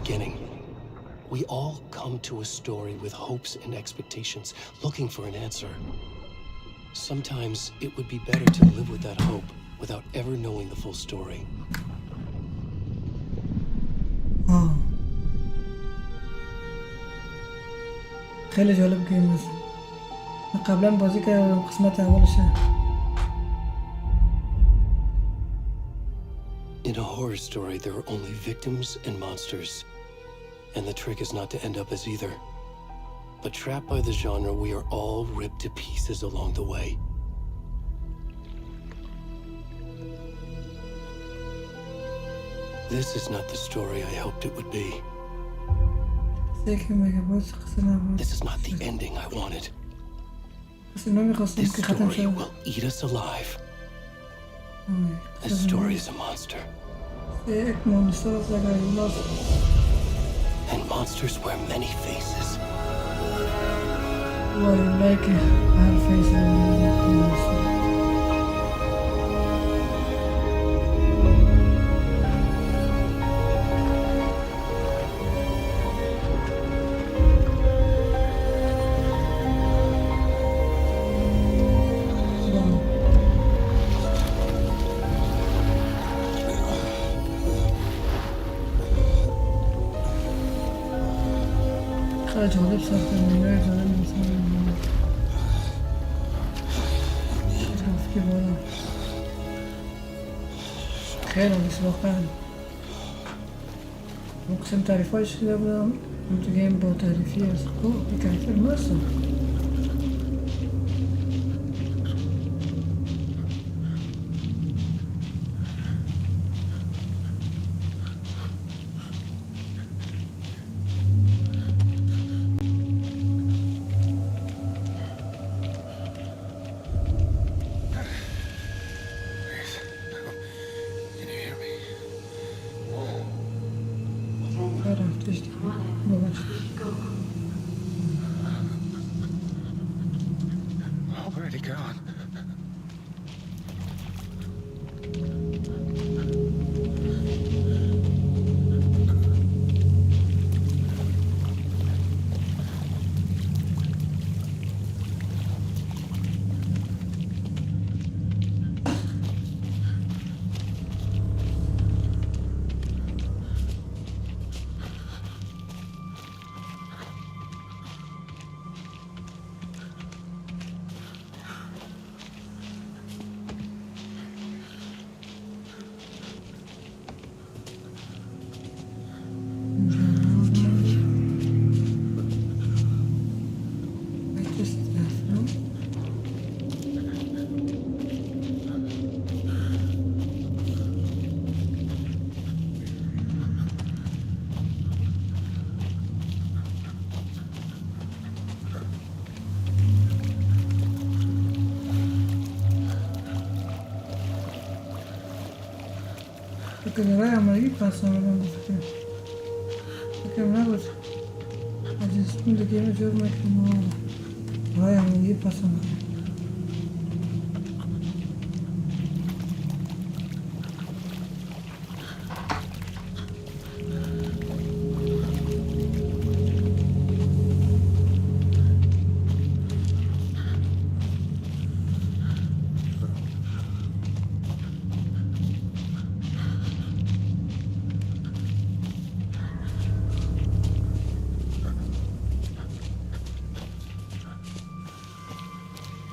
beginning. We all come to a story with hopes and expectations, looking for an answer. Sometimes it would be better to live with that hope without ever knowing the full story. خیلی جالب گیم است. من قبلا بازی کردم قسمت اولشه. In a horror story, there are only victims and monsters. And the trick is not to end up as either. But trapped by the genre, we are all ripped to pieces along the way. This is not the story I hoped it would be. This is not the ending I wanted. This story will eat us alive. This story is a monster. And monsters wear many faces. جالب ساخته میره جالب انسان ترافیک بالا خیلی نیست واقعا اون قسم تعریف هایش شده بودم اون تو گیم با تعریفی از خوب بکرفر مستم که برای عملی پس آمدن گفته فکرم نبود از اسمون دیگه اینو جور میکنم برای عملی پس آمدن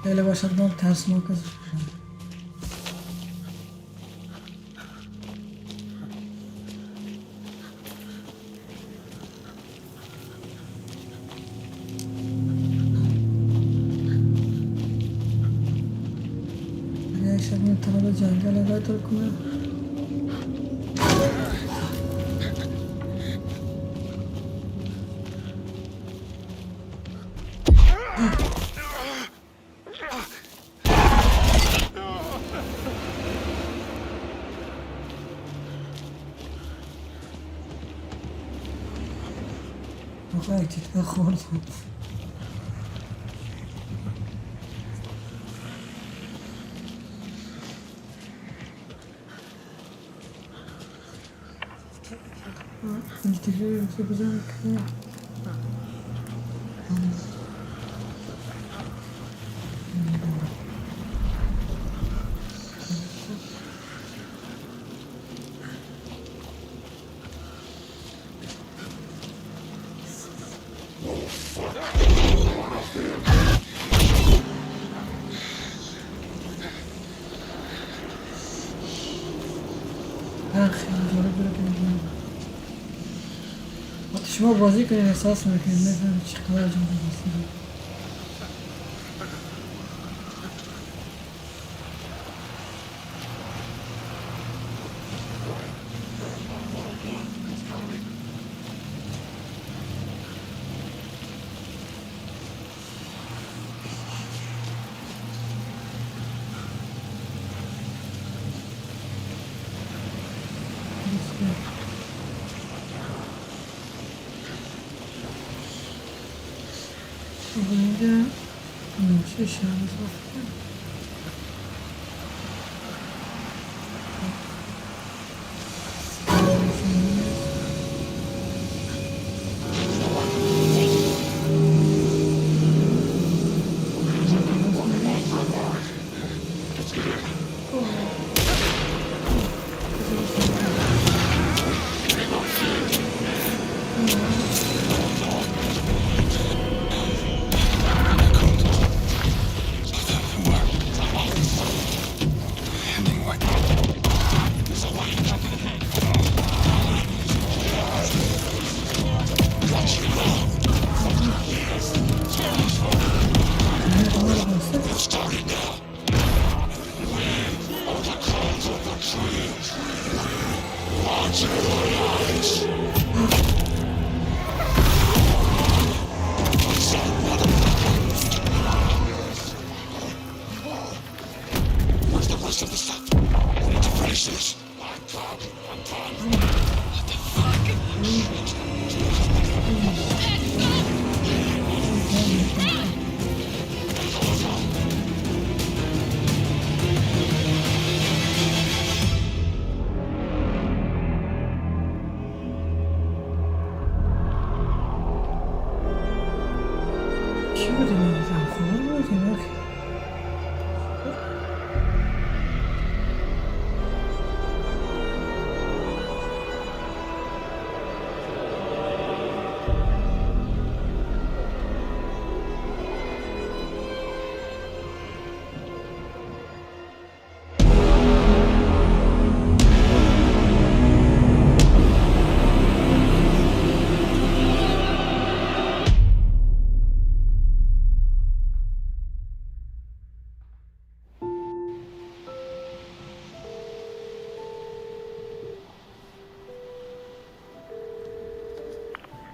خیلی باشد من ترسناک از یک شب من طرف جنگل اقای کنم آقای که خوردم اینجا تکراری که بزنم که شما بازی کنید احساس میکنید نفهم چقدر جمعه بسید اینجا چه شهری ساختن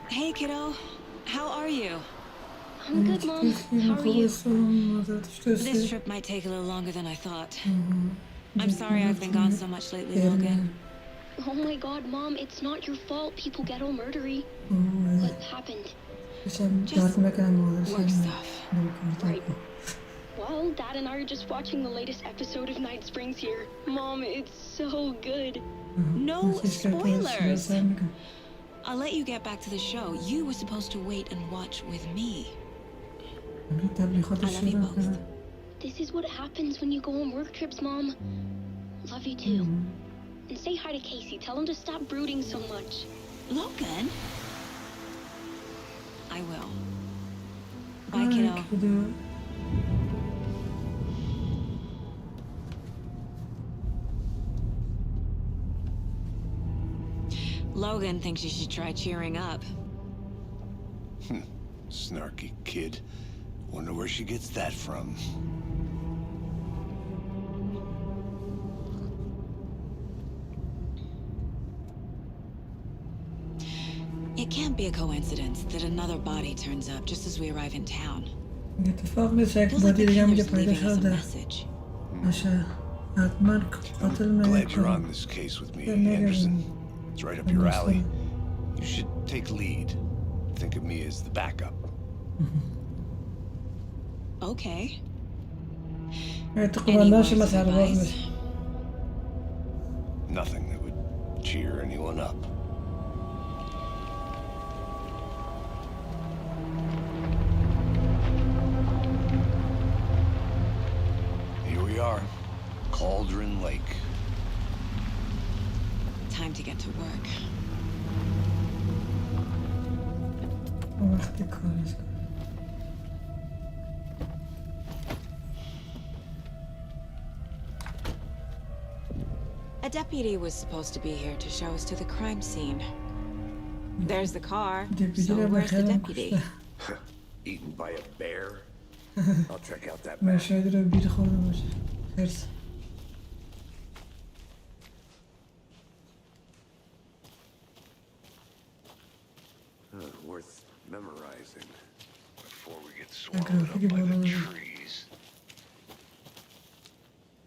Hey, kiddo. How are you? I'm good, Mom. How are you? This trip might take a little longer than I thought. I'm sorry I've been gone so much lately, Logan. Oh my God, Mom, it's not your fault. People get all murdery. What happened? Just work stuff. Right. Well, Dad and I are just watching the latest episode of Night Springs here. Mom, it's so good. No spoilers. I'll let you get back to the show. You were supposed to wait and watch with me. I love you both. This is what happens when you go on work trips, Mom. Love you too. And say hi to Casey. Tell him to stop brooding so much. Logan? I will. Bye, kiddo. Logan thinks you should try cheering up. Snarky kid. Wonder where she gets that from. It can't be a coincidence that another body turns up just as we arrive in town. اتفاق نیست یک Feels like بادی the دیگه میگه killer's پیدا leaving us a شده message. باشه حتما قاتل Glad you're on نمیکنه this case with me, Yeah, Anderson. It's right up your Understood. alley. You should take lead. Think of me as the backup. Okay. تو Any قماندانش words of مسئله باز advice? میشه Nothing that would cheer anyone up. Cauldron Lake. Time to get to work. وقتی کارش کنم. A deputy was supposed to be here to show us to the crime scene. There's the car, so where's the deputy? Eaten by a bear? I'll check out that من map. شاید رو بیر خورده باشه. خرس. Worth memorizing before we get گرافیک swallowed up by بالا the داره. trees.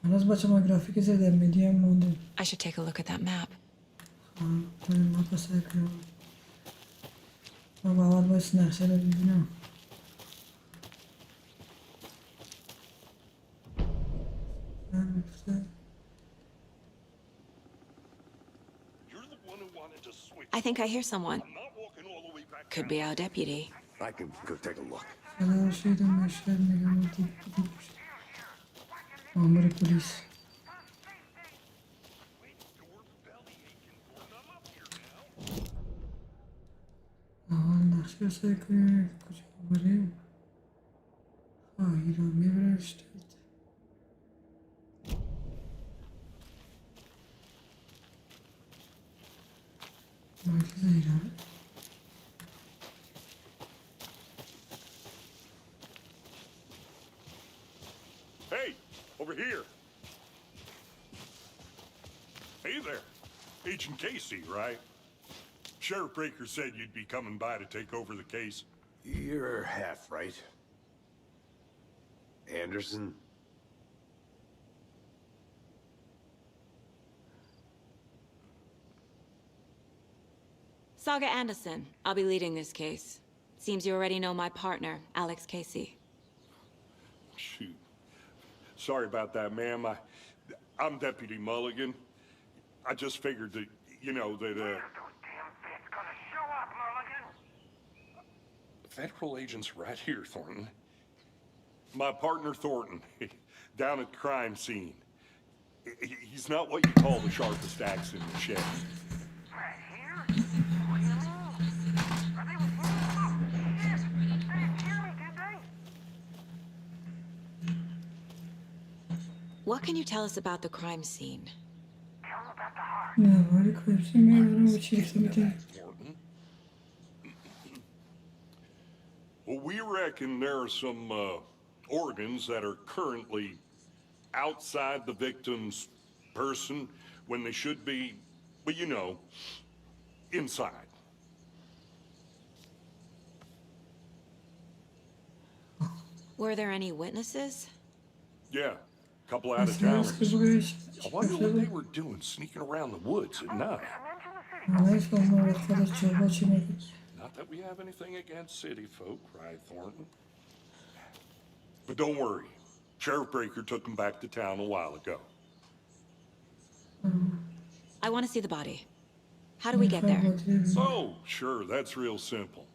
هنوز بچه ما گرافیک زده میدیم مونده. I should take a look at that map. داریم ما پسر کنم. ما باید باید نقشه رو ببینم. I think I hear someone. Could be our deputy. I can go take a look. صدا شیدم مشهد میگم دیگه باشه. مامور پلیس. نقشه سعی کنیم کجا بریم. ایران میبرشتید. مرکز ایران. Hey, over here. Hey there. Agent Casey, right? Sheriff Breaker said you'd be coming by to take over the case. You're half right. Anderson? Saga Anderson. I'll be leading this case. Seems you already know my partner, Alex Casey. Shoot. Sorry about that, ma'am. I'm Deputy Mulligan. I just figured that, you know, that, Federal agents right here, Thornton. My partner, Thornton, down at the crime scene. He's not what you call the sharpest axe in the shed. What can you tell us about the crime scene? نه ولی کارسی میارم و چی گفته میده. Well, we reckon there are some organs that are currently outside the victim's person when they should be, well, you know, inside. Were there any witnesses? Yeah, a couple out of towners. I wonder what they were doing sneaking around the woods at night. Not that we have anything against city folk, right, Thornton? But don't worry. Sheriff Breaker took them back to town a while ago. I want to see the body. How do we get there? Oh, sure, that's real simple.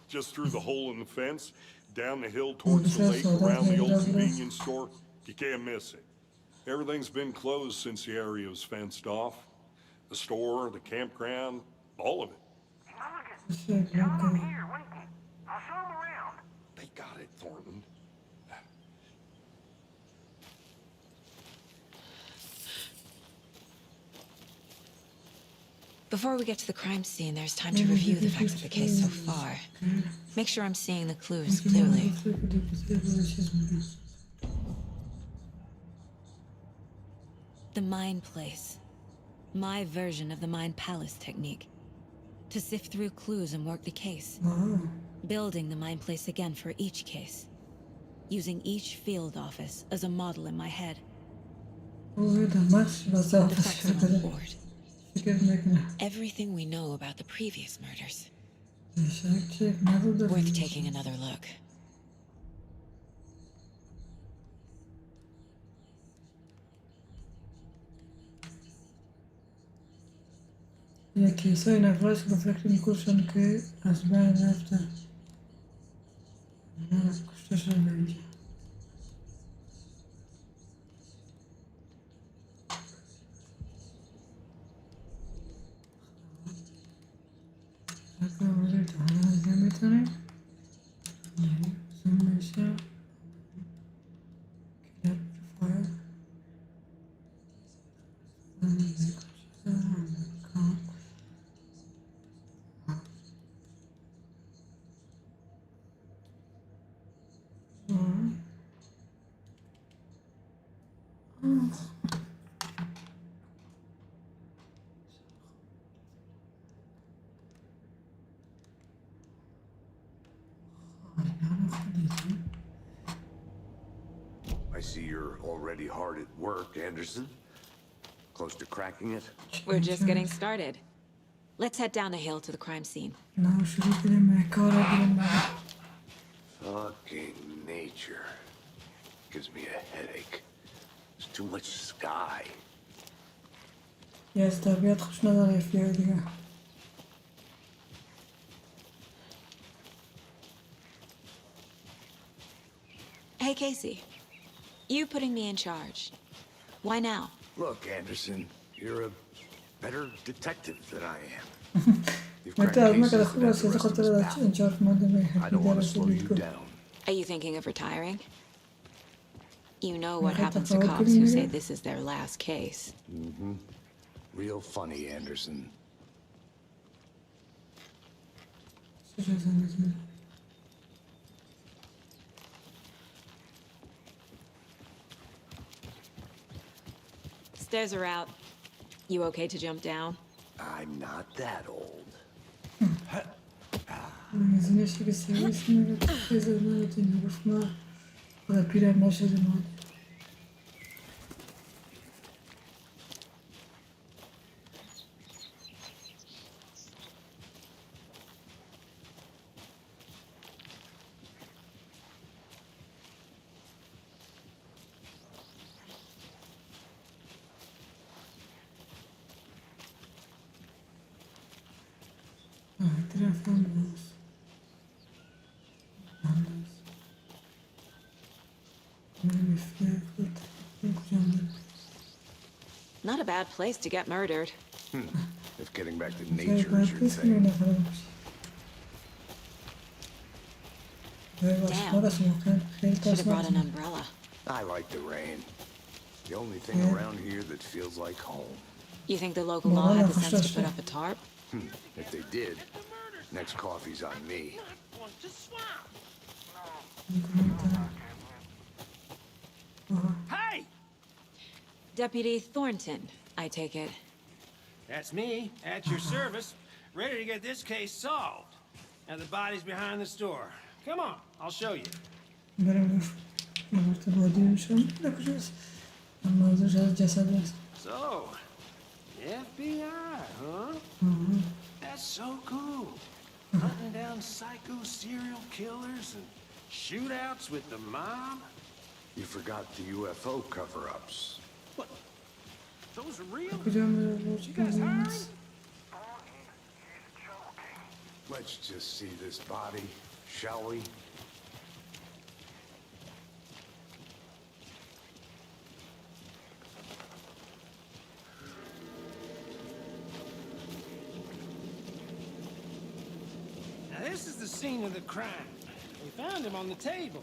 Just through the hole in the fence, down the hill towards the lake, around the old convenience store. You can't miss it. Everything's been closed since the area was fenced off. The store, the campground, all of it. They got it, Thornton. Before we get to the crime scene, there's time to review the facts of the case so far. Make sure I'm seeing the clues clearly. The Mind Place. My version of the Mind Palace technique. To sift through clues and work the case. Building the Mind Place again for each case. Using each field office as a model in my head. The facts are on board. Everything we know about the previous murders. Worth taking another look. یه کیسای نفرش به فکر میکشن که از بین رفتن. کشته شده اینجا. I see you're already hard at work, Anderson. Close to cracking it? We're just getting started. Let's head down the hill to the crime scene. نه شروع کنیم کار بیرون. Fucking nature. Gives me a headache. There's too much sky. یه از طبیعت خوش نداره FBI دیگه. Hey, Casey. You putting me in charge. Why now? Look, Anderson, you're a better detective than I am. You've متى cracked ما كده cases that خلاص have the إذا rest of قلت us له baffled. إن شاء الله ما I don't want to slow you دم down. Are you thinking of retiring? You know what Okay, happens to that's all cops who good, say yeah. this is their last case. Real funny, Anderson. Stairs are out. You okay to jump down? I'm not that old. مزینش که سرویس میره بزر نمیتونی میگفت نه خدا پیرم نشده مال طرفم باز Not a bad place to get murdered. If getting back to nature is your thing. Should have brought an umbrella. I like the rain. The only thing around here that feels like home. You think the local law had the sense to put up a tarp? If they did, next coffee's on me. Hey! Deputy Thornton, I take it. That's me, at your service, ready to get this case solved. Now the body's behind the store. Come on, I'll show you. So, FBI, huh? That's so cool. Hunting down psycho serial killers and shootouts with the mob. You forgot the UFO cover-ups. What? Those are real? You guys hiring? Let's just see this body, shall we? Now this is the scene of the crime. We found him on the table.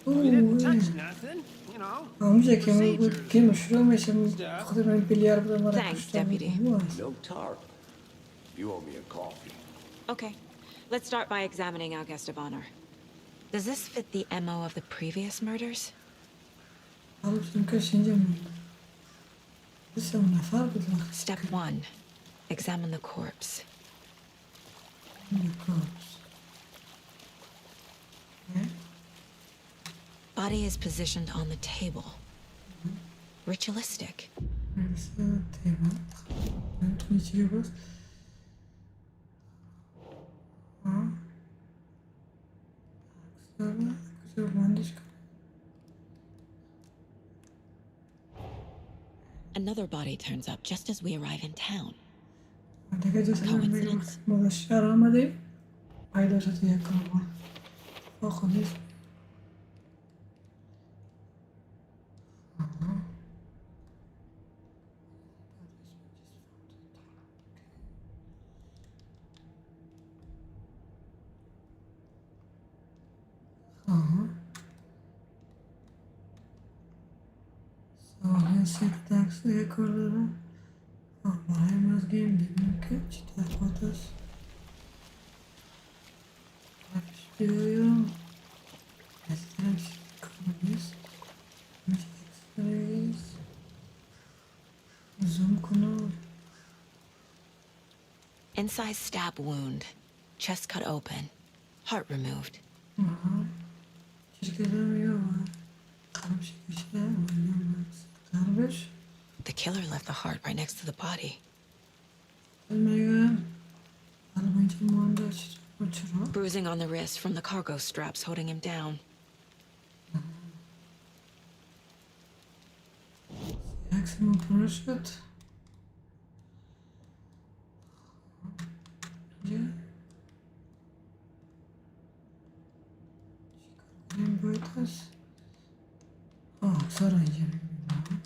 We didn't touch nothing, you know. اونجا که من بود که شروع میشم خود من بیلیار بودم مرا Thanks, Deputy. No tarp. You owe me a coffee. Okay, let's start by examining our guest of honor. Does this fit the MO of the previous murders? Step 1. Examine the corpse. Body is positioned on the table. Ritualistic. Another body turns up just as we arrive in town. Coincidence? کنم. Inside stab wound. Chest cut open. Heart removed. چشکدم یا قلب شکشته و قلبش The killer left the heart right next to the body. میگن قلب اینجا مانده چرا؟ Bruising on the wrist from the cargo straps holding him down. عکس ما پر شد. اینجا این باید هست. سارا اینجا میبینم.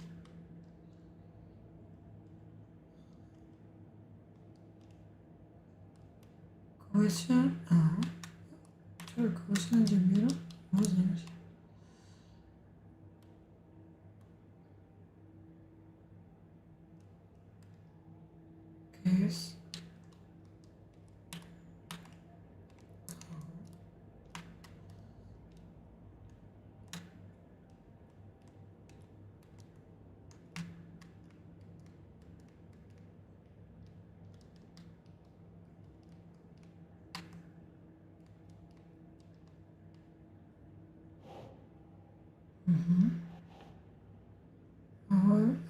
کوشن چرا کوشن اینجا میرم؟ باز نمیشه. کیس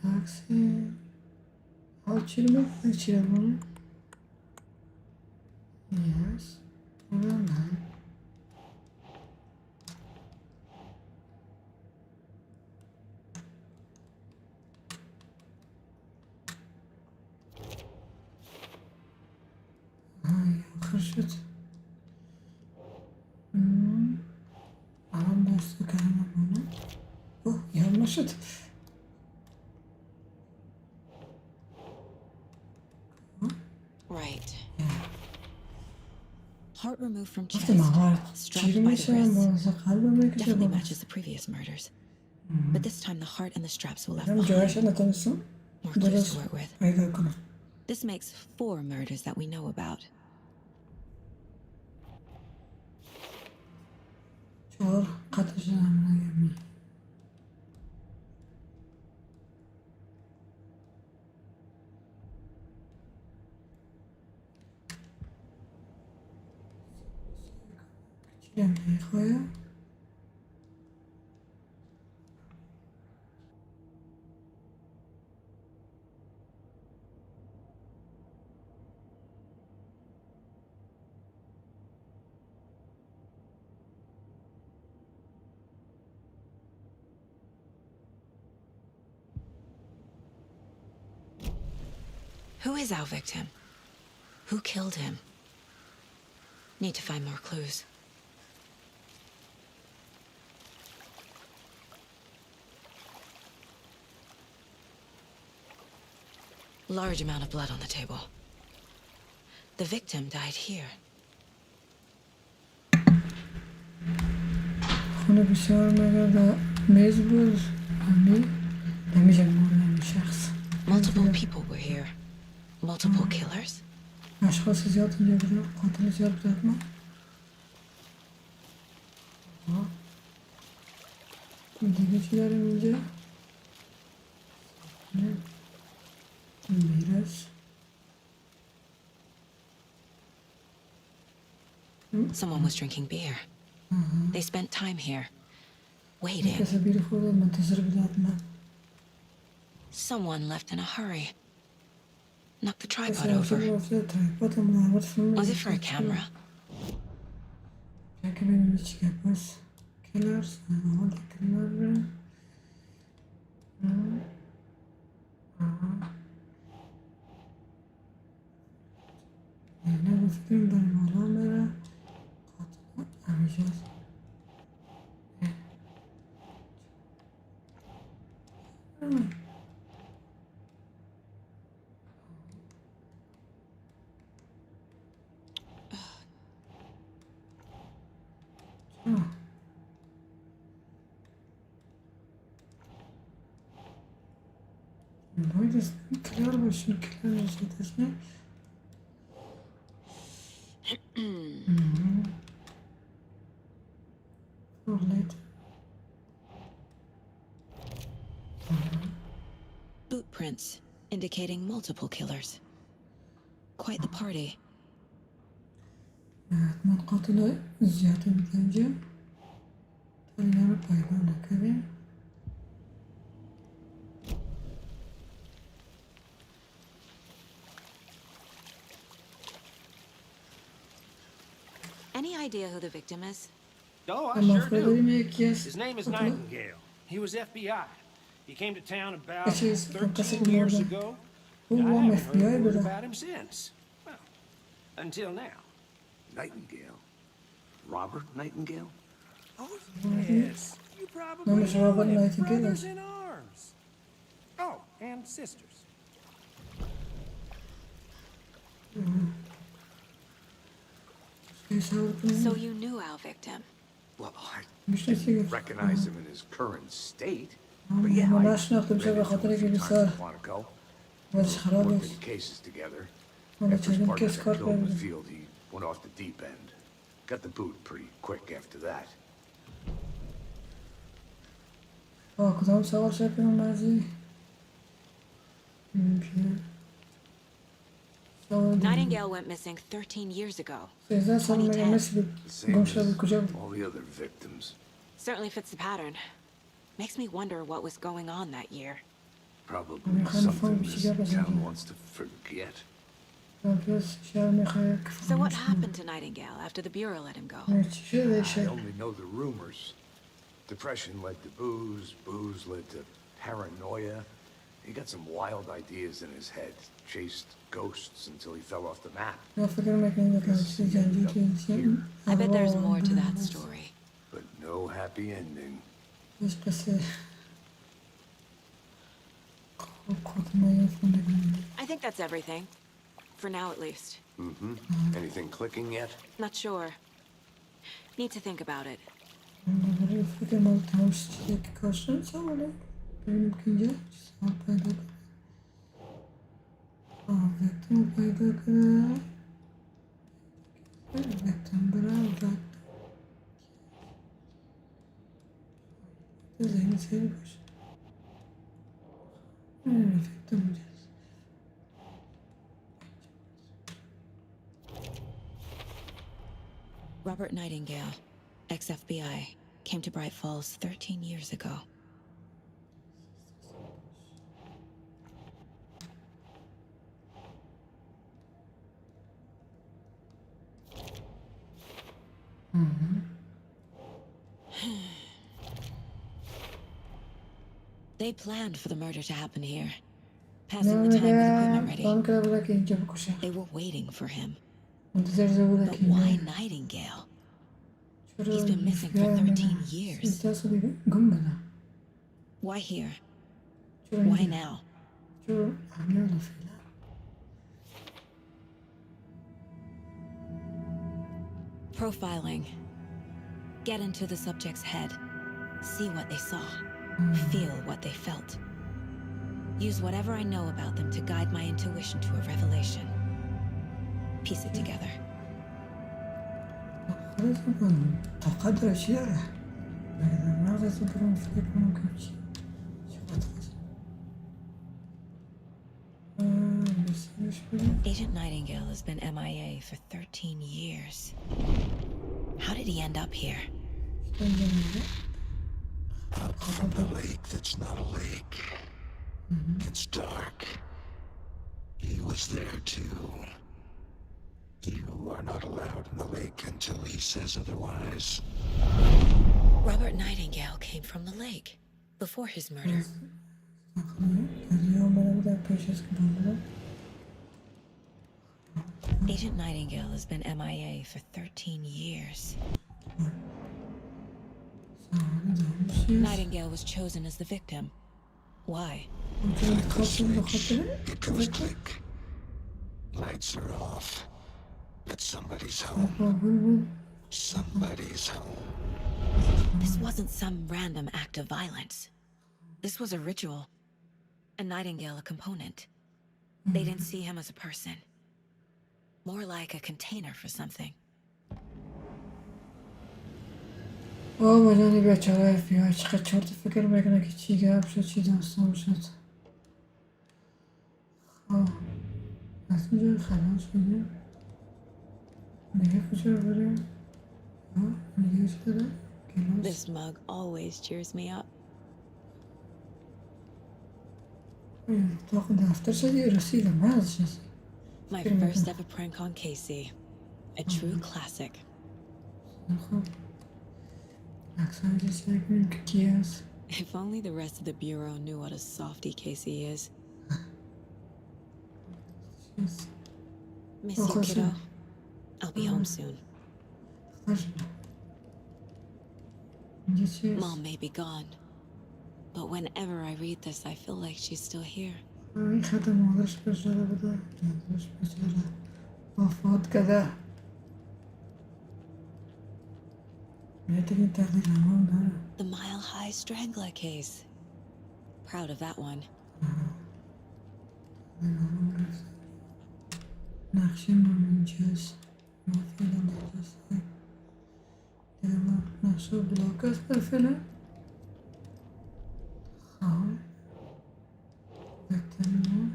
عکسی چی رو میکنه؟ چی رو میکنه؟ یس نه آخر شد. الان دست کردم منو. یاد نشد. Right. Heart removed from chest. وقتی مهار Strapped چیری by the میشه wrists. قلب میکشه Definitely باز. matches the previous murders. But this time the heart and the straps were left من جایش behind. نتونستم More clues to درست work with. پیدا کنم. This makes 4 murders that we know about. 4 قتل شدن نگمی. چی میخوایم؟ Who is our victim? Who killed him? Need to find more clues. Large amount of blood on the table. The victim died here. خونه بسیار مگر میز بود. نمیشه مورد شخص. Multiple people were here. Multiple killers? اشخاص زیاد اینجا بودن. قاتل زیاد بود حتما. دیگه چی داریم اینجا؟ معرض. Someone was drinking beer. They spent time here, waiting. کسی بیر خورده منتظر بود حتما. Someone left in a hurry. Knocked the tripod کسی over. رفته تریپات مراقبت فیلم. Was it for a camera? که ببینیم چی که پس کلرز. حالا کلر بریم. اینه گفتیم بریم آرام بره. همیشه باید از کلر باشیم. کلر رسید اسمه. Boot prints indicating multiple killers. Quite the party. حتما قاتل زیاده بود اینجا. ترین رو پیدا نکردیم. Any idea who the victim is? Oh, I اما sure افرادی do. یکی His name is است. Nightingale. He was FBI. He came to town about This is 13 years Morden. ago. او I هم haven't FBI heard a word بوده. about him since. Well, until now. Nightingale? Robert Nightingale? Oh, yes. You probably نامش know رابرت him. نایتینگل Brothers است. in arms. Oh, and sisters. So you knew our victim. Well, I میشناسی didn't گفت. recognize him in his current state. But yeah, ما I نشناختیم چه ran به into him خاطر a که few بسیار times a while ago. وضعش خراب Worked است. many cases together. حالا After his چندین partner کس got کار killed in the کردیم. field, he went off the deep end. Got the boot pretty quick after that. کدام سوار شد کنم بعضی؟ Nightingale went missing 13 years ago. 13 سال مگه 2010. مثل The same گم as شده بود کجا بود؟ all the other victims. Certainly fits the pattern. Makes me wonder what was going on that year. Probably kind of something fun, this yeah, but town something. wants to forget. شهر میخواه So what happened to Nightingale after the Bureau let him go? چی شده I شهر؟ only know the rumors. Depression led to booze, booze led to paranoia. He got some wild ideas in his head, chased ghosts until he fell off the map. من فکر میکنم که چیزی جنگی که اینجا I bet there's more to that story. But no happy ending. هیچ قصه خوب خودم یافته I think that's everything. For now, at least. Anything clicking yet? Not sure. Need to think about it. من فکر مال تماش چیزی که کاشتن سواله ببینیم که اینجا سوال پیدا کنه وقتم پیدا کنه وقتم برای وقت ذهنی سری باشه وقتم اینجاست Robert Nightingale, ex-FBI, came to Bright Falls 13 years ago. They planned for the murder to happen here, passing the time with equipment ready. plan کرده بوده که اینجا بکشه They were waiting for him. منتظر بوده But که why Nightingale? He's been missing for 13 years. 13 سال گم بوده Why here? چرا Why اینجا now? چرا همین الان فعلا Profiling. Get into the subject's head. See what they saw. Feel what they felt. Use whatever I know about them to guide my intuition to a revelation. Piece it together. خلاص میکنم تا قدر چی داره مگه در مغزت رو برام فکر کنم که چی چقدر بسیارش بدیم Agent Nightingale has been MIA for 13 years. How did he end up here? Up from the lake that's not a lake. It's dark. He was there too. You are not allowed in the lake until he says otherwise. Robert Nightingale came from the lake before his murder. Agent Nightingale has been MIA for 13 years. Nightingale was chosen as the victim. Why? It goes click. Lights are off. But somebody's home. Somebody's home. This wasn't some random act of violence. This was a ritual. And Nightingale a component. They didn't see him as a person. More like a container for something. بجانی بیچاره FBI چقدر چرت فکر میکنه که چی گپ شد چی داستان شد اینجا خلاص میگه دیگه کجا بریم؟ میگه چی داره؟ گلاس This mug always cheers me up. اتاق دفتر شدی رسیدم من ازش هست My first ever prank on Casey. A true classic. خب عکس هم اینجا چک کنیم که کی هست If only the rest of the bureau knew what a softy Casey is. چیز Miss you, kiddo. I'll be home soon. اینجا چی هست؟ Mom may be gone, but whenever I read this, I feel like she's still here. این خط مادرش بجاره بوده مادرش بجاره وفات کرده میاد این تقدیر هم داره The Mile High Strangler case. Proud of that one. نقشه من اینجاست ما فعلا اینجاست دیگه ما نقشه بلاک هست بر فعلا خواهم بکتن ما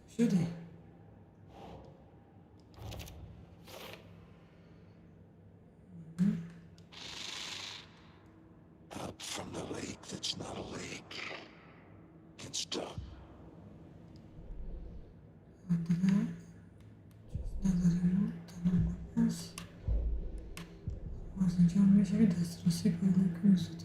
چه شده Up from the lake that's not a lake. Get stuck. دیگه چیز نداریم تنها هست از اینجا میشه که دسترسی پیدا کنیم زود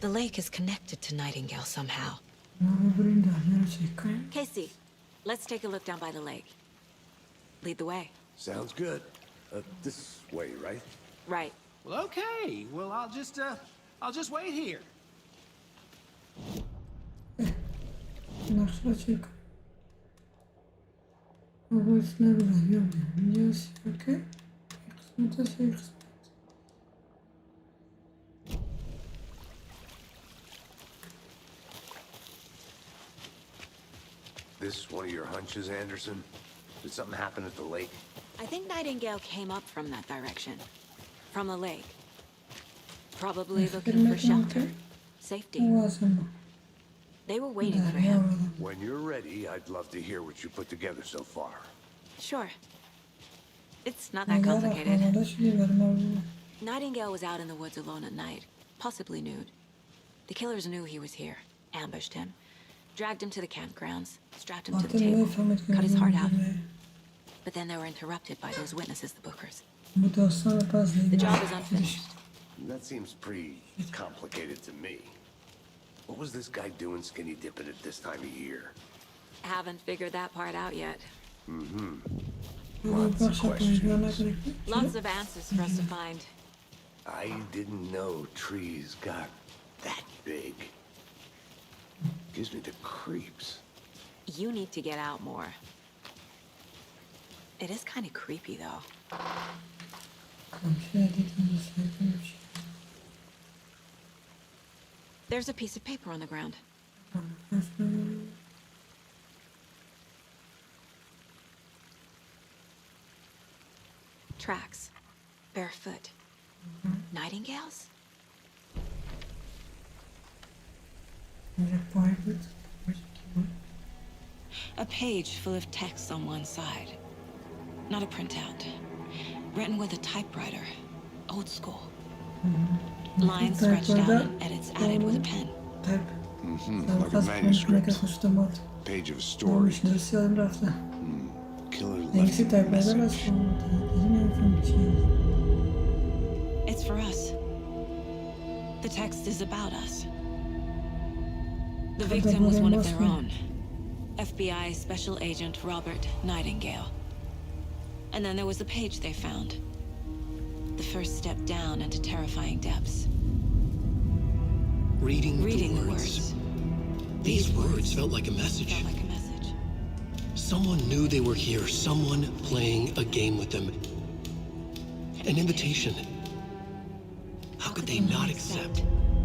The lake is connected to Nightingale somehow. ما ببریم دریا رو چک کنیم Casey, let's take a look down by the lake. Lead the way. Sounds good. This way, right? Right. Well, okay. Well, I'll just wait here. نقشه رو چک کنیم ما باید نرو دریا بریم اینجاست اوکی این قسمت هست این قسمت This one of your hunches, Anderson? Did something happen at the lake? I think Nightingale came up from that direction. From the lake. Probably looking for shelter. Safety. واسم They were waiting for him. When you're ready, I'd love to hear what you put together so far. Sure. It's not that complicated. حالا شدی برای ما بگو. Nightingale was out in the woods alone at night, possibly nude. The killers knew he was here, ambushed him, dragged him to the campgrounds, strapped him to the قاتل table, نمی‌فهمد که cut his heart out. می‌دونه. But then they were interrupted by those witnesses, the Bookers. ما داستان پس The نگیم. job is unfinished. That seems pretty complicated to me. What was this guy doing skinny dipping at this time of year? Haven't figured that part out yet. Lots of questions. Lots of answers for us to find. I didn't know trees got that big. Gives me the creeps. You need to get out more. It is kind of creepy, though. There's a piece of paper on the ground. Tracks. Barefoot. Nightingales? A page full of text on one side. Not a printout. Written with a typewriter. Old school. Lines scratched out and edits added with a pen. Like a manuscript. Page of a story. Killer left a message. It's for us. The text is about us. The victim was one of their own. FBI Special Agent Robert Nightingale. And then there was the page they found. The first step down into terrifying depths. Reading the the words. These words felt like a message. Felt like a message. Someone knew they were here. Someone playing a game with them. An invitation. How could they not accept,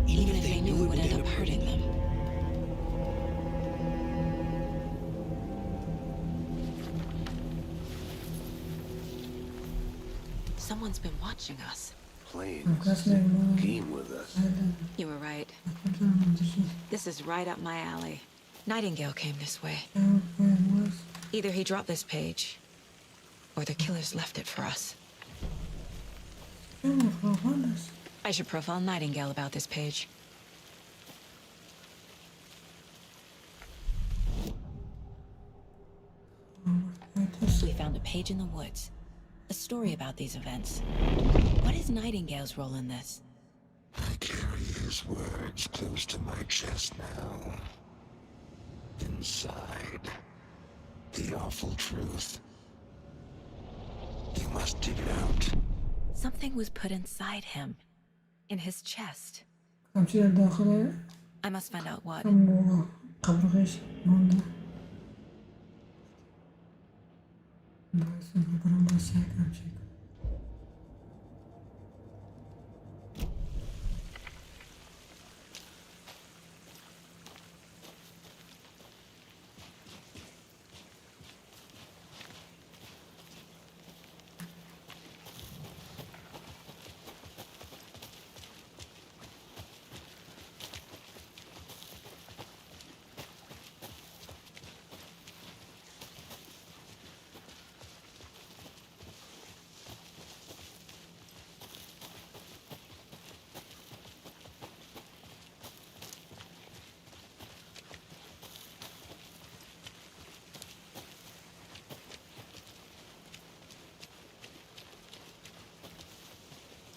even if they knew it would end up hurting them? Someone's been watching us. Playing a game with us. You were right. This is right up my alley. Nightingale came this way. Either he dropped this page, or the killers left it for us. I should profile Nightingale about this page. We found a page in the woods. A story about these events. What is Nightingale's role in this? I carry his words close to my chest now. Inside, the awful truth. You must dig it out. Something was put inside him. In his chest. I must find out what.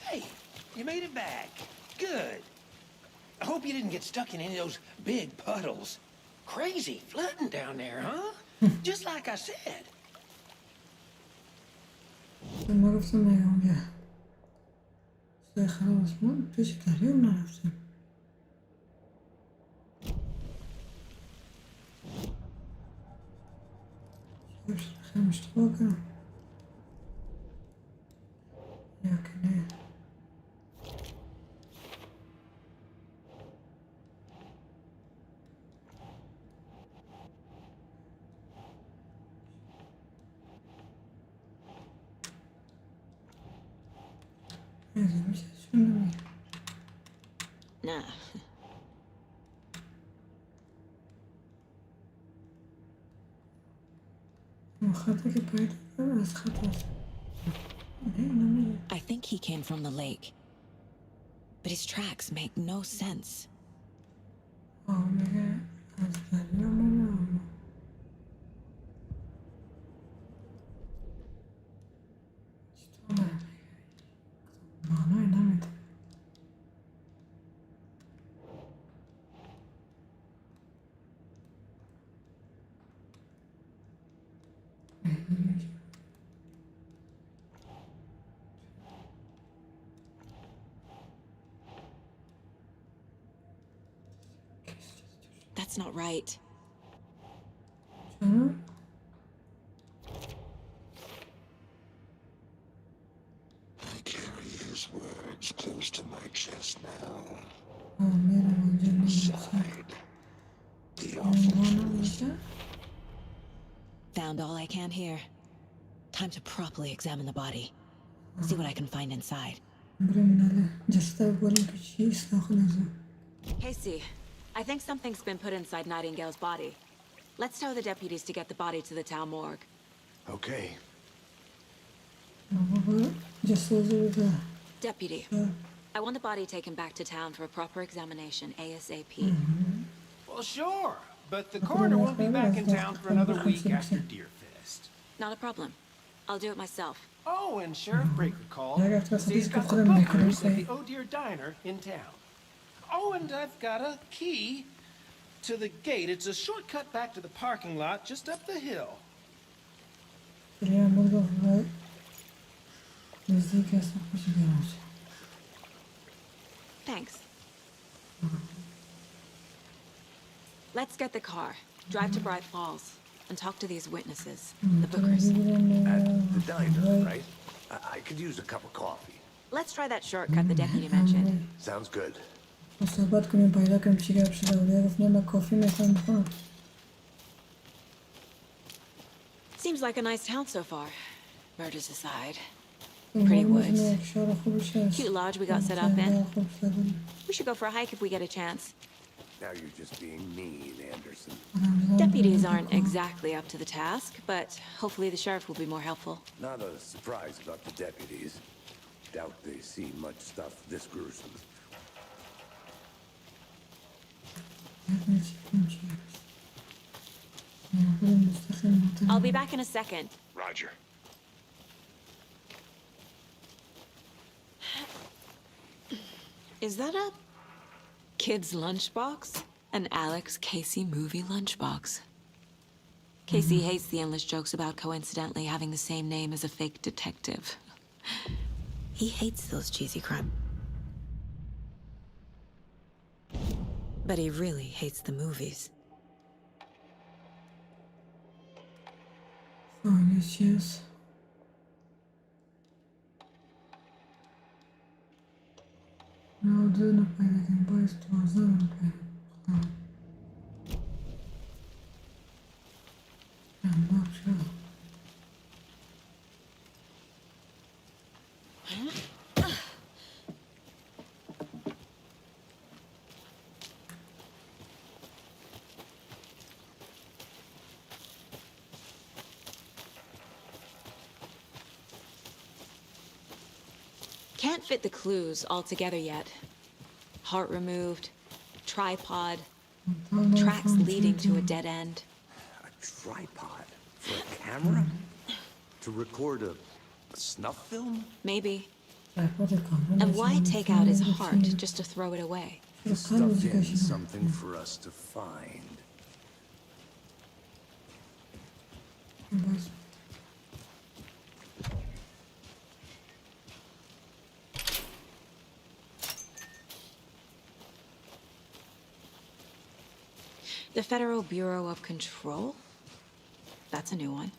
Hey, you made it back. Good. I hope you didn't get stuck in any of those big puddles. Crazy flooding down there, huh? Just like I said. ما گفتم نگم بیا خلاص من پیش جریان نرفتم خیلی اشتباه کنم یا که نه Nah. I think he came from the lake. But his tracks make no sense. That's not right. I carry his words close to my chest now. Inside, the awful truth. Found all I can here. Time to properly examine the body. See what I can find inside. Casey, I think something's been put inside Nightingale's body. Let's tell the deputies to get the body to the town morgue. Okay. Deputy, I want the body taken back to town for a proper examination ASAP. Well, sure. But the coroner won't be back in town for another week after Deerfest. Not a problem. I'll do it myself. Oh, and Sheriff Breaker called. He's got the bookers at the Oh Dear Diner in town. Oh, and I've got a key to the gate. It's a shortcut back to the parking lot just up the hill. Thanks. Let's get the car, drive to Bright Falls, and talk to these witnesses, the bookers. At the diner, right? I could use a cup of coffee. Let's try that shortcut the deputy mentioned. Sounds good. Seems like a nice town so far, murders aside. Pretty woods. Cute lodge we got set up in. We should go for a hike if we get a chance. Now you're just being mean, Anderson. Deputies aren't exactly up to the task, but hopefully the sheriff will be more helpful. Not a surprise about the deputies. Doubt they see much stuff this gruesome. I'll be back in a second. Roger. Is that a kid's lunchbox? An Alex Casey movie lunchbox. Casey hates the endless jokes about coincidentally having the same name as a fake detective. He hates those cheesy crime. But he really hates the movies. Yes. No, do not pay the boys to us. I'm not sure. Can't fit the clues all together yet. Heart removed, tripod, tracks leading to a dead end. A tripod? For a camera? To record a snuff film? Maybe. And why take out his heart just to throw it away? Stuffed in something for us to find. The Federal Bureau of Control? That's a new one.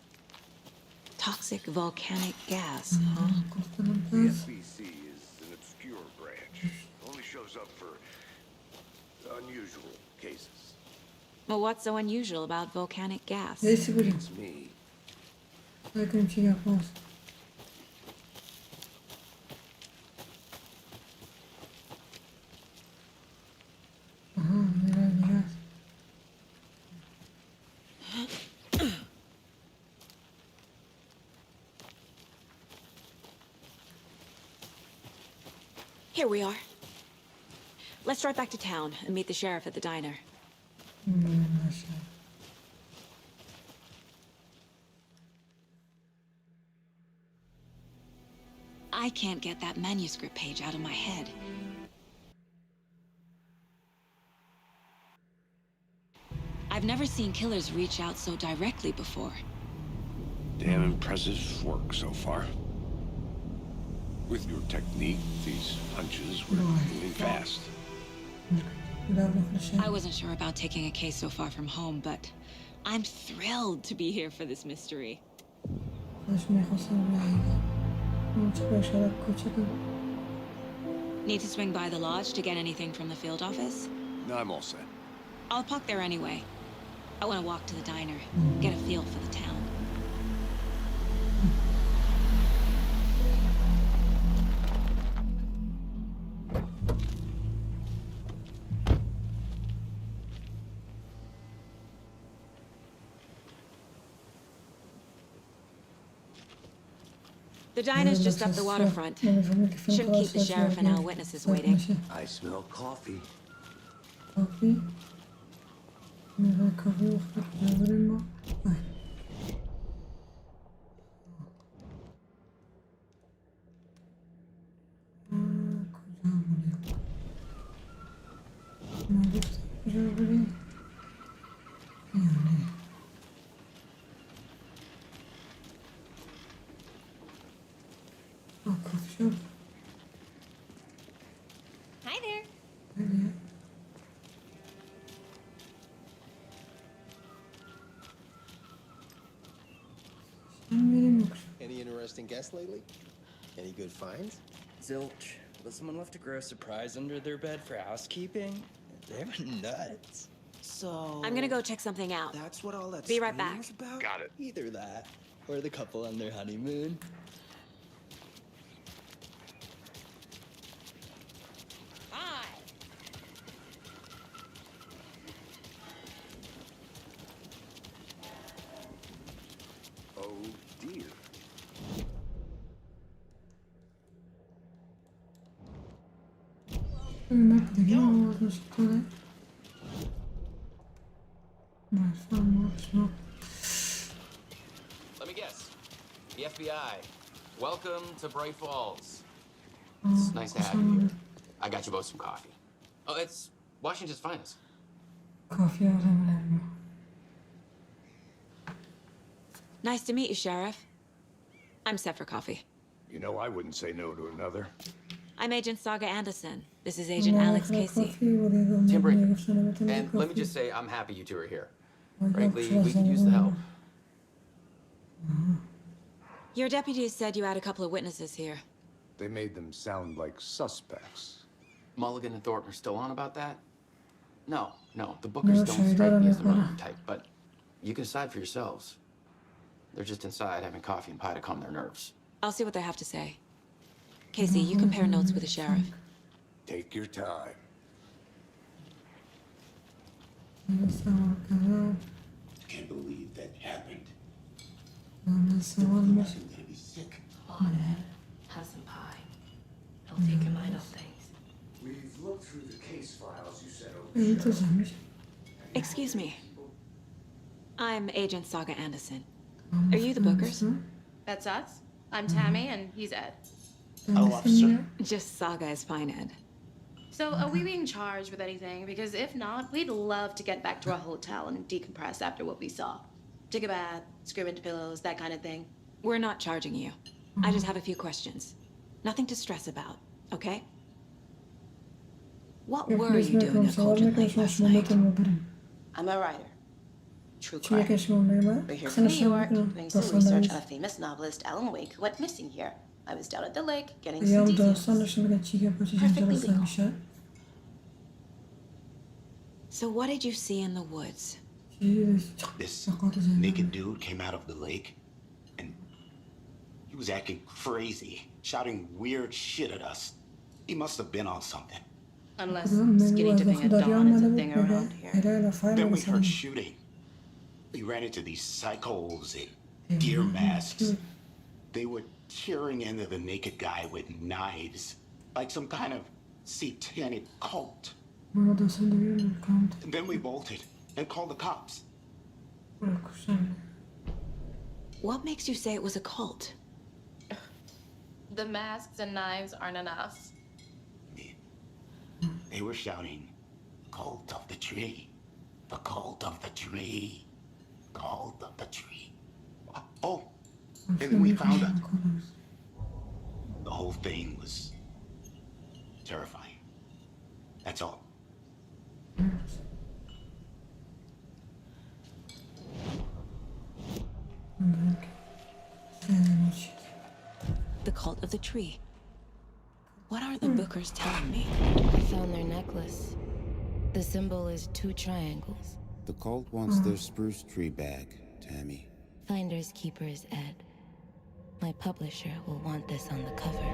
Toxic volcanic gas, huh? The FBC is an obscure branch. Only shows up for unusual cases. Well, what's so unusual about volcanic gas? It's me. I can check out first. Here we are. Let's drive back to town and meet the sheriff at the diner. I can't get that manuscript page out of my head. I've never seen killers reach out so directly before. Damn impressive work so far. With your technique, these punches were moving fast. I wasn't sure about taking a case so far from home, but I'm thrilled to be here for this mystery. Need to swing by the lodge to get anything from the field office? No, I'm all set. I'll park there anyway. I want to walk to the diner, get a feel for the town. The diner's just up the waterfront. Shouldn't keep the sheriff and our witnesses waiting. I smell coffee. Coffee? Coffee. Hi there. Any interesting guests lately? Any good finds? Zilch. But someone left a gross surprise under their bed for housekeeping? They were nuts. So... I'm gonna go check something out. That's what all that Be right back. was about? Got it. Either that, or the couple on their honeymoon. Hi. من دیگه آوردن شده Let me guess. The FBI. Welcome to Bright Falls. It's nice to have you here. I got you both some coffee. Oh, it's Washington's finest. کافی آدم Nice to meet you, Sheriff. I'm set for coffee. You know I wouldn't say no to another. I'm Agent Saga Anderson. This is Agent Alex Casey. Timber. And let me just say, I'm happy you two are here. Frankly, we could use the help. Your deputies said you had a couple of witnesses here. They made them sound like suspects. Mulligan and Thornton are still on about that? No. The Bookers don't strike me as the Mulligan type, but you can decide for yourselves. They're just inside having coffee and pie to calm their nerves. I'll see what they have to say. Casey, you compare notes with the sheriff. Take your time. Can't believe that happened. I'm gonna be sick. Have some pie. It'll take your mind off things. We've looked through the case files you sent over. Excuse me. I'm Agent Saga Anderson. Are you the Bookers? That's us. I'm Tammy, and he's Ed. Hello, officer. Just Saga is fine, Ed. So, are we being charged with anything? Because if not, we'd love to get back to our hotel and decompress after what we saw. Take a bath, scream into pillows, that kind of thing. We're not charging you. I just have a few questions. Nothing to stress about, okay? What were you doing at Cauldron Lake last night? I'm a writer. True crime. We're here from New York, doing some research on a famous novelist, Alan Wake, who went missing here. I was down at the lake, getting some details. Perfectly legal. So what did you see in the woods? This naked dude came out of the lake, and he was acting crazy, shouting weird shit at us. He must have been on something. Unless skinny dipping at dawn is a thing around here. Then we heard shooting. We ran into these psychos in deer masks. They were tearing into the naked guy with knives, like some kind of satanic cult. And then we bolted and called the cops. What makes you say it was a cult? The masks and knives aren't enough. They were shouting, "Cult of the tree, the cult of the tree, cult of the tree." Oh, and then we found out. The whole thing was terrifying. That's all. The cult of the tree. What are the Bookers telling me? I found their necklace. The symbol is 2 triangles. The cult wants their spruce tree back, Tammy. Finders keepers, Ed. My publisher will want this on the cover.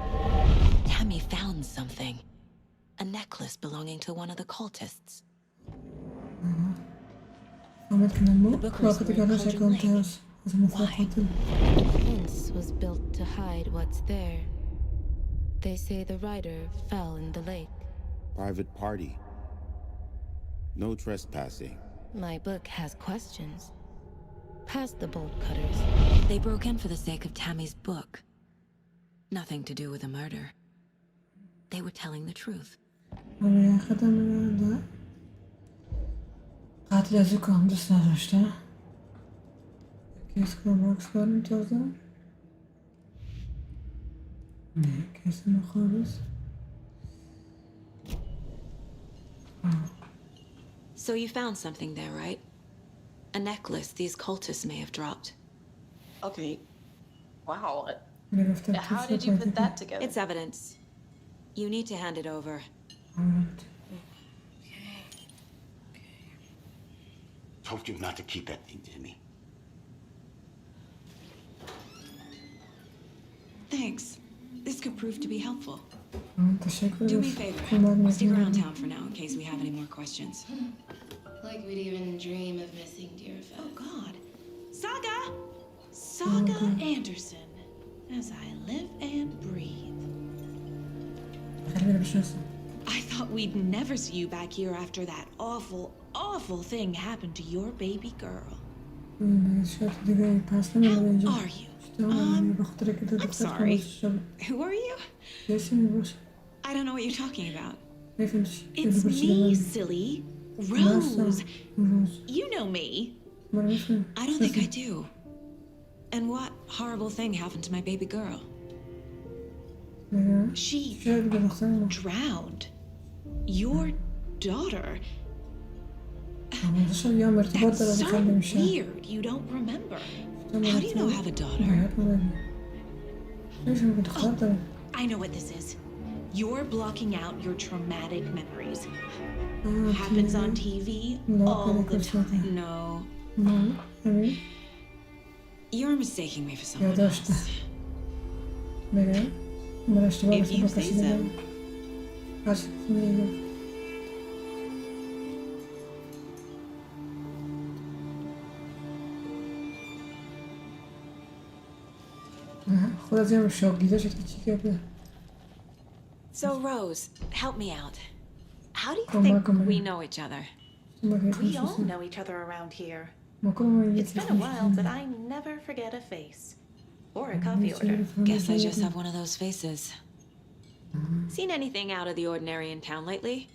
Tammy found something. A necklace belonging to one of the cultists. The Bookers were in Cauldron Lake. Why? The fence was built to hide what's there. They say the writer fell in the lake. Private party. No trespassing. My book has questions. Past the bolt cutters. They broke in for the sake of Tammy's book. Nothing to do with a murder. They were telling the truth. قتل از کام دوست نداشتم کیس کنم باکس کنیم تازه نه کسی نخواهد So you found something there, right? A necklace these cultists may have dropped. Okay. Wow. How did you put that together? It's evidence. You need to hand it over. Told you not to keep that thing to me. Thanks. This could prove to be helpful. تشکر Do me a favor. Stick around town for now in case we have any more questions. Like we'd even dream of missing dear fellow. Oh, God. Saga! Saga Anderson. As I live and breathe. I thought thought we'd never see you back here after that awful, awful thing happened to your baby girl. How are you? I'm sorry. Who are you? I don't know what you're talking about. It's me, silly. Rose. You know me. I don't think I do. And what horrible thing happened to my baby girl? She drowned. Your daughter. That's so weird. You don't remember. How do you know I have a daughter? Oh, I know what this is. You're blocking out your traumatic memories. Happens on TV all the time. No. You're mistaking me for someone else. If you say so. So, Rose, help me out. How do you think we know each other? We all know each other around here. It's been a while, but I never forget a face. Or a coffee order. Guess I just have one of those faces. Seen anything out of the ordinary in town lately?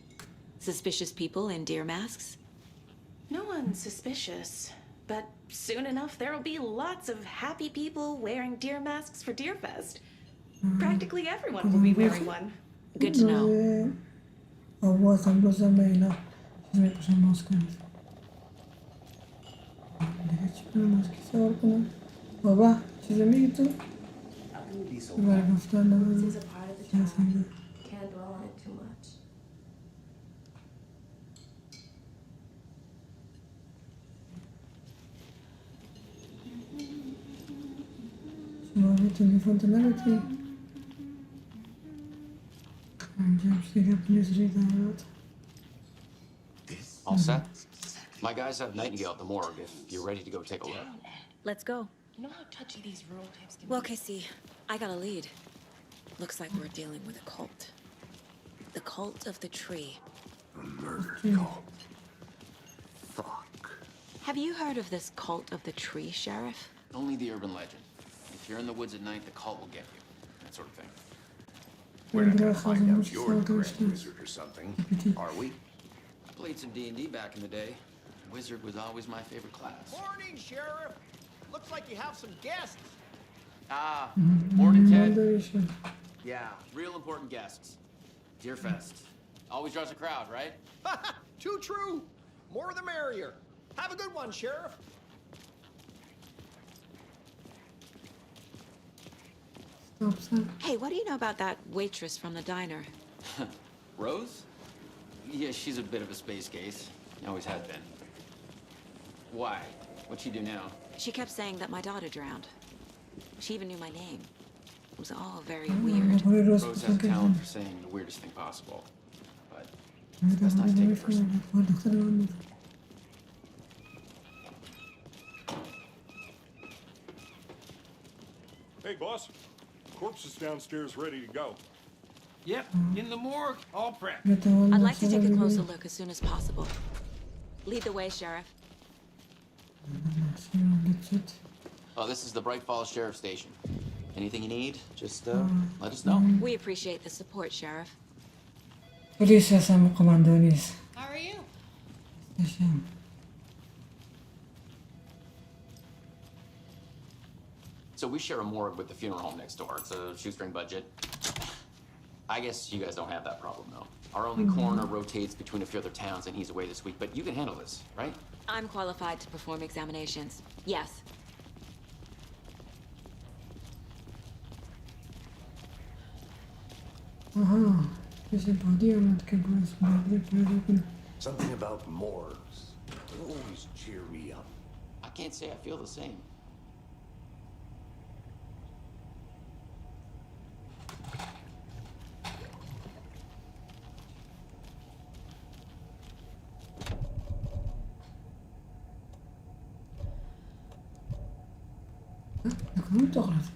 Suspicious people in deer masks? No one's suspicious. But soon enough, there'll be lots of happy people wearing deer masks for Deerfest. Practically everyone will be wearing one. Good to know. چیزی میگی تو؟ برای گفتن This is a part of the job. Can't dwell on it too much. شما به تلفن تو نگفتی؟ انجام دیگه پلیس دارد. All set? My guys have Nightingale at the morgue if you're ready to go take a look. Let's go. You know how touchy these rural types can be? Well, Casey, I got a lead. Looks like we're dealing with a cult. The cult of the tree. A murder cult. Fuck. Have you heard of this cult of the tree, Sheriff? Only the urban legend. If you're in the woods at night, the cult will get you. That sort of thing. We're not gonna find out you're the grand wizard or something, are we? I played some D&D back in the day. Wizard was always my favorite class. Morning, Sheriff. Looks like you have some guests. Ah, morning, Ted. Yeah. Real important guests. Deerfest. Always draws a crowd, right? Too true. More the merrier. Have a good one, Sheriff. Hey, what do you know about that waitress from the diner? Rose? Yeah, she's a bit of a space case. Always has been. Why? What'd she do now? She kept saying that my daughter drowned. She even knew my name. It was all very weird. Rose has a talent for saying the weirdest thing possible. But it's best not to take it personally. Hey, boss. Corpse is downstairs ready to go. Yep, in the morgue, all prepped. I'd like to take a closer look as soon as possible. Lead the way, Sheriff. Oh, this is the Bright Falls Sheriff Station. Anything you need, just let us know. We appreciate the support, Sheriff. پلیس هستم کماندو نیست. How are you? So we share a morgue with the funeral home next door. It's a shoestring budget. I guess you guys don't have that problem, though. Our only coroner rotates between a few other towns, and he's away this week. But you can handle this, right? I'm qualified to perform examinations. Yes. Something about morgues. They always cheer me up. I can't say I feel the same. Goed toch dat.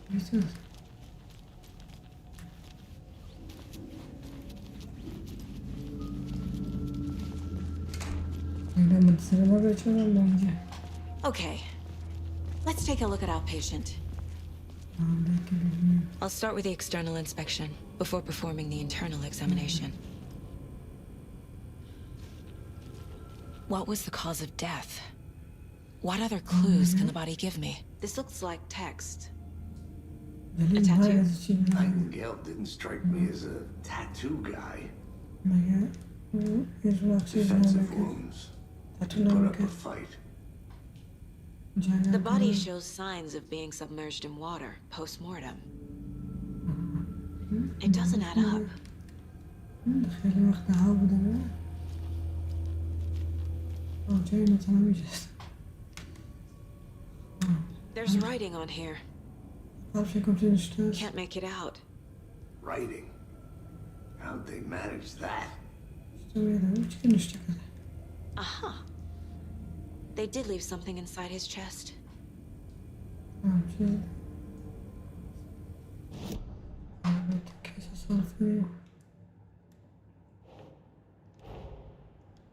Weet je wat? Okay, let's take a look at our patient. I'll start with the external inspection before performing the internal examination. What was the cause of death? What other clues can the body give me? This looks like text. A tattoo? Nightingale didn't strike me as a tattoo guy. Defensive wounds. Put up a fight. The body shows signs of being submerged in water post-mortem. It doesn't add up. There's writing on here. Can't make it out. Writing? How'd they manage that? Aha. They did leave something inside his chest.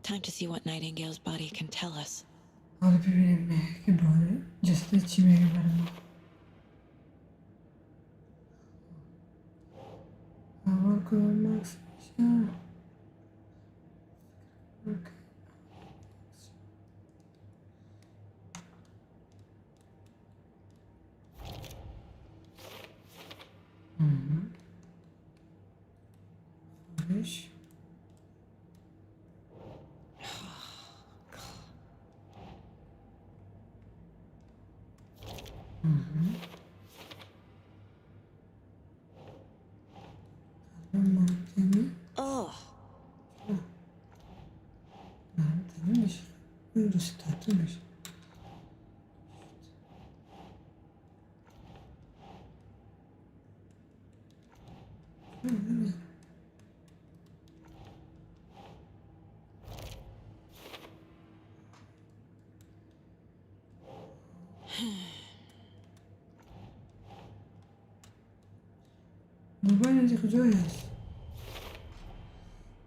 Time to see what Nightingale's body can tell us. Oh.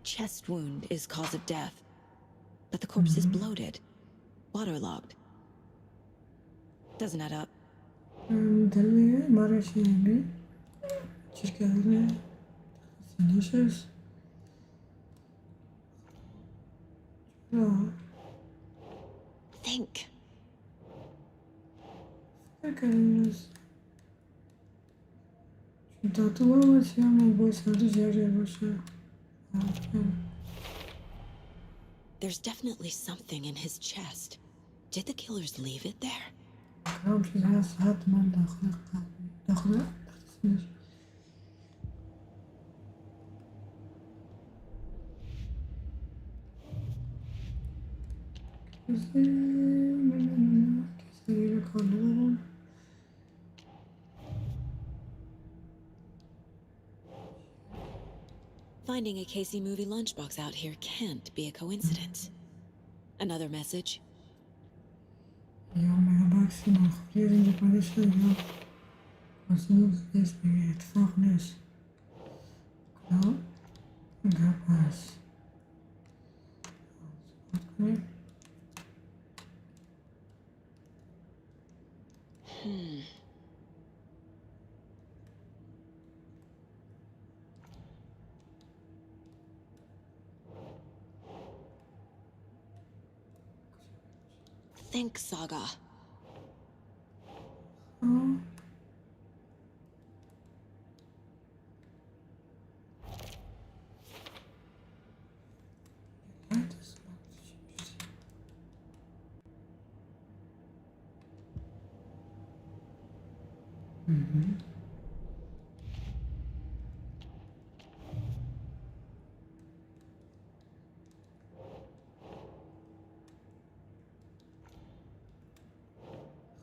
Chest wound is cause of death, but the corpse is bloated, waterlogged. Doesn't add up. Think. There's definitely something in his chest. Did the killers leave it there? Finding a Casey movie lunchbox out here can't be a coincidence. Another message? Think, Saga.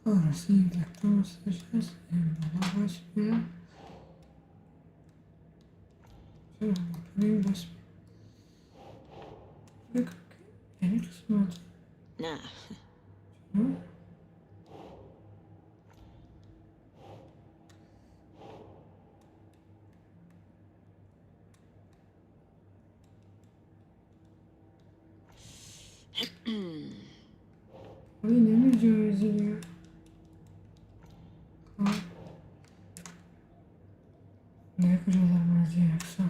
Received electronic messages in the language here. Nah. نمی جایزی دیگه. نه کجا در مرزی اکسا.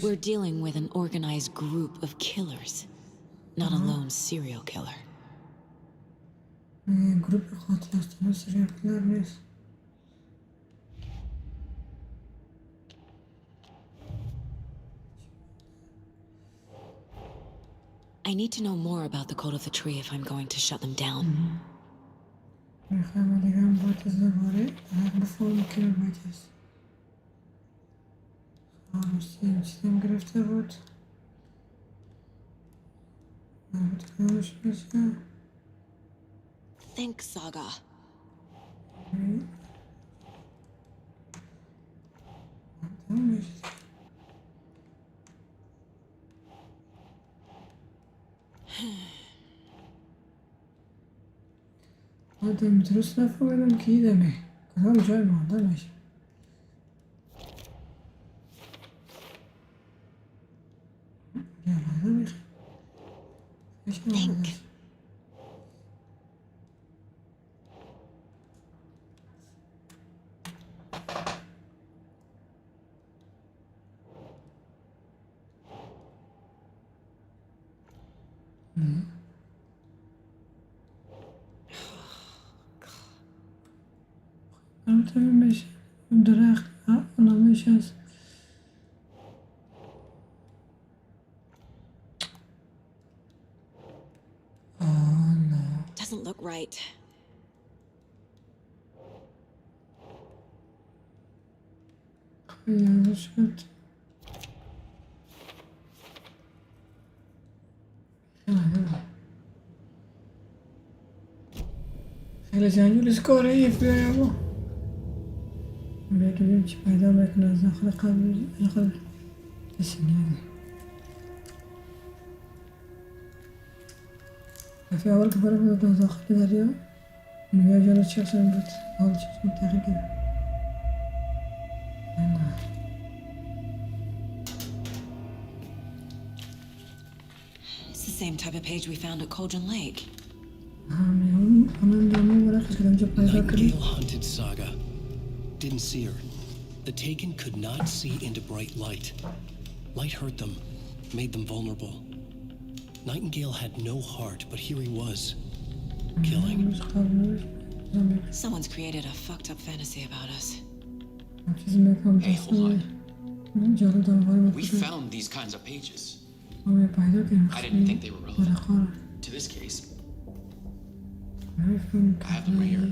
We're dealing with an organized group of killers, not a lone serial killer. گروپ قاتل است، نه سریال کیلر نیست. I need to know more about the code of the tree if I'm going to shut them down. میخوام دیگه هم باید از درباره بفهم که باید است. راستی این چیزم گرفته بود. باید کامش بشه. Think, Saga. آدم درست نفهمیدم که ایدمه کدام جای مانده میشه. Think. البته میشه درخت علامش هست. Doesn't look right. خیلی شد. خیلی جنجالش کاره یه فیلم بگیریم چی پیدا میکنه از داخل قبل کسی نیده. دفعه اول که برای بود داخل دریا نگاه جلو چه اصلا بود حال چیز تحقیق کرد. It's the same type of page we found at Cauldron Lake. Nightingale hunted Saga. Didn't see her. The Taken could not see into bright light. Light hurt them, made them vulnerable. Nightingale had no heart, but here he was, killing. Someone's created a fucked up fantasy about us. Hey, hold on. We found these kinds of pages. I didn't think they were relevant to this case. I have them right here.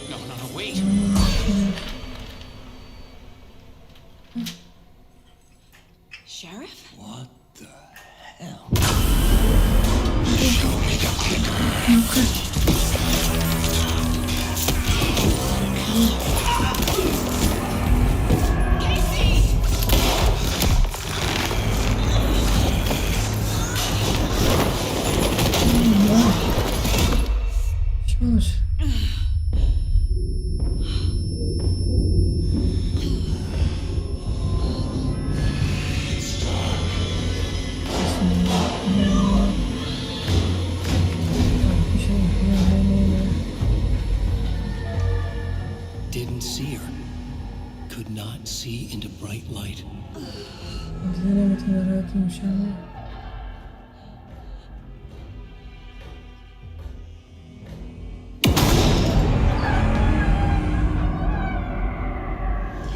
No, wait. Sheriff? What the hell? Show me the clicker. Didn't see her. Could not see into bright light.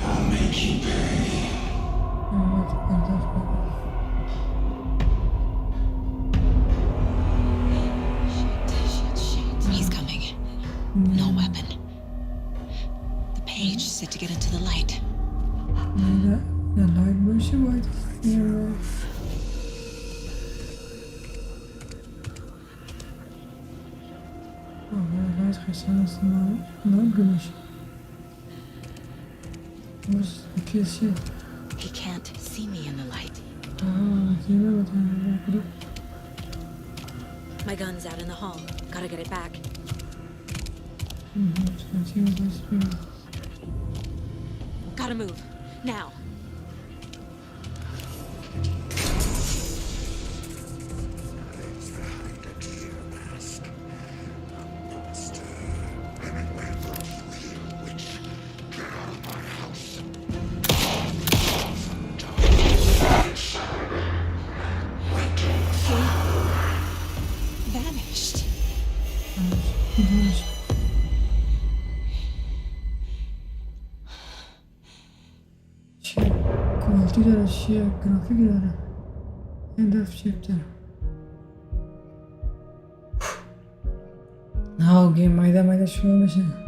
I'll make you pay. He's coming. No weapon. The page is set to get into the light. The light باشه باید لایت خیلی هست ما گمش He can't see me in the light. My gun's out in the hall. Gotta get it back. Gotta move. Now. داره چیه گرافیکی داره این دفت چیپتر نه گیم مایده شروع میشه